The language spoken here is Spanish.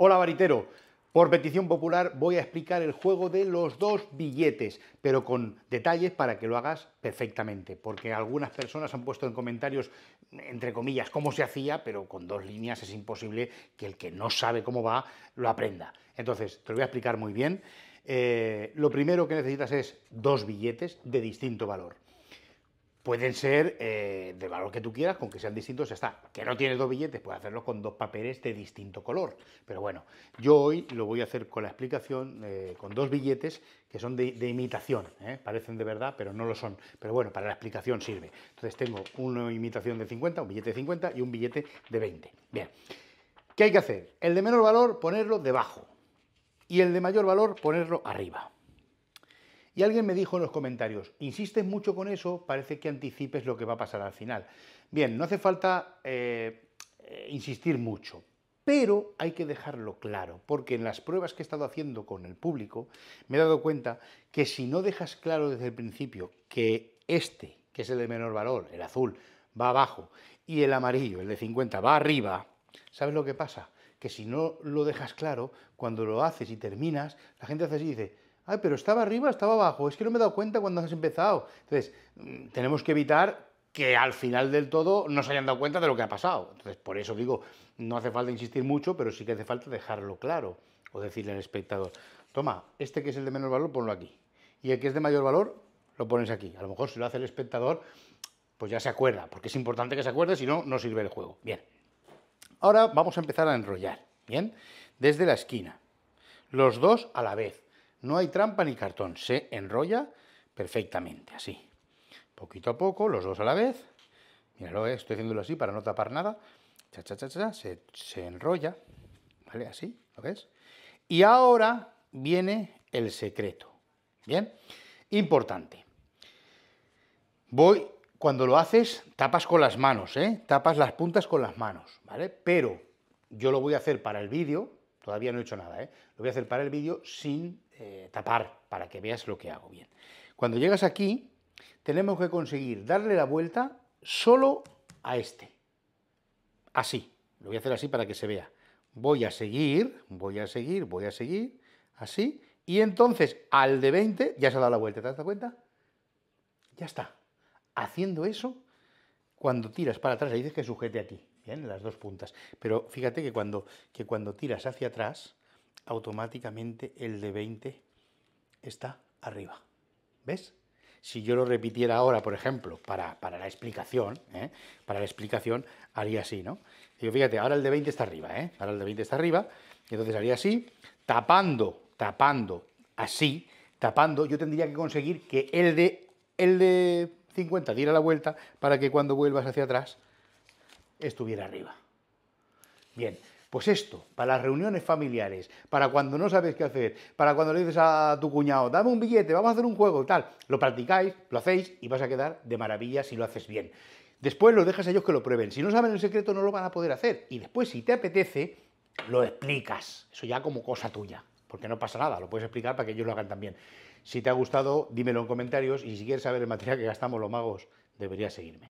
Hola Baritero, por petición popular voy a explicar el juego de los dos billetes, pero con detalles para que lo hagas perfectamente, porque algunas personas han puesto en comentarios, entre comillas, cómo se hacía, pero con dos líneas es imposible que el que no sabe cómo va lo aprenda. Entonces, te lo voy a explicar muy bien. Lo primero que necesitas es dos billetes de distinto valor. Pueden ser del valor que tú quieras, con que sean distintos, ya está. Que no tienes dos billetes, puedes hacerlo con dos papeles de distinto color. Pero bueno, yo hoy lo voy a hacer con la explicación, con dos billetes que son de imitación. Parecen de verdad, pero no lo son. Pero bueno, para la explicación sirve. Entonces tengo una imitación de 50, un billete de 50 y un billete de 20. Bien, ¿qué hay que hacer? El de menor valor, ponerlo debajo. Y el de mayor valor, ponerlo arriba. Y alguien me dijo en los comentarios, insistes mucho con eso, parece que anticipes lo que va a pasar al final. Bien, no hace falta insistir mucho, pero hay que dejarlo claro, porque en las pruebas que he estado haciendo con el público me he dado cuenta que si no dejas claro desde el principio que este, que es el de menor valor, el azul, va abajo, y el amarillo, el de 50, va arriba, ¿sabes lo que pasa? Que si no lo dejas claro, cuando lo haces y terminas, la gente hace así y dice, ay, pero estaba arriba, estaba abajo, es que no me he dado cuenta cuando has empezado. Entonces, tenemos que evitar que al final del todo no se hayan dado cuenta de lo que ha pasado. Entonces, por eso digo, no hace falta insistir mucho, pero sí que hace falta dejarlo claro. O decirle al espectador, toma, este que es el de menor valor, ponlo aquí. Y el que es de mayor valor, lo pones aquí. A lo mejor si lo hace el espectador, pues ya se acuerda, porque es importante que se acuerde, si no, no sirve el juego. Bien. Ahora vamos a empezar a enrollar, ¿bien? Desde la esquina. Los dos a la vez. No hay trampa ni cartón, se enrolla perfectamente, así. Poquito a poco, los dos a la vez. Míralo, estoy haciéndolo así para no tapar nada. Cha, cha, cha, cha, se enrolla, ¿vale? Así, ¿lo ves? Y ahora viene el secreto, ¿bien? Importante. Cuando lo haces, tapas con las manos, tapas las puntas con las manos, ¿vale? Pero yo lo voy a hacer para el vídeo, todavía no he hecho nada, Lo voy a hacer para el vídeo sin tapar, para que veas lo que hago bien. Cuando llegas aquí, tenemos que conseguir darle la vuelta solo a este. Así, lo voy a hacer así para que se vea. Voy a seguir, así, y entonces al de 20 ya se ha dado la vuelta, ¿te has dado cuenta? Ya está. Haciendo eso, cuando tiras para atrás, le dices que sujete aquí, ¿bien? Las dos puntas. Pero fíjate que cuando tiras hacia atrás, automáticamente el de 20 está arriba. ¿Ves? Si yo lo repitiera ahora, por ejemplo, para la explicación, haría así, ¿no? Digo, fíjate, ahora el de 20 está arriba, Ahora el de 20 está arriba, y entonces haría así, tapando, así, tapando, yo tendría que conseguir que el de 50 diera la vuelta para que cuando vuelvas hacia atrás estuviera arriba. Bien, pues esto, para las reuniones familiares, para cuando no sabes qué hacer, para cuando le dices a tu cuñado, dame un billete, vamos a hacer un juego, tal, lo practicáis, lo hacéis y vas a quedar de maravilla si lo haces bien. Después los dejas a ellos que lo prueben. Si no saben el secreto no lo van a poder hacer. Y después, si te apetece, lo explicas. Eso ya como cosa tuya, porque no pasa nada, lo puedes explicar para que ellos lo hagan también. Si te ha gustado, dímelo en comentarios y si quieres saber el material que gastamos los magos, deberías seguirme.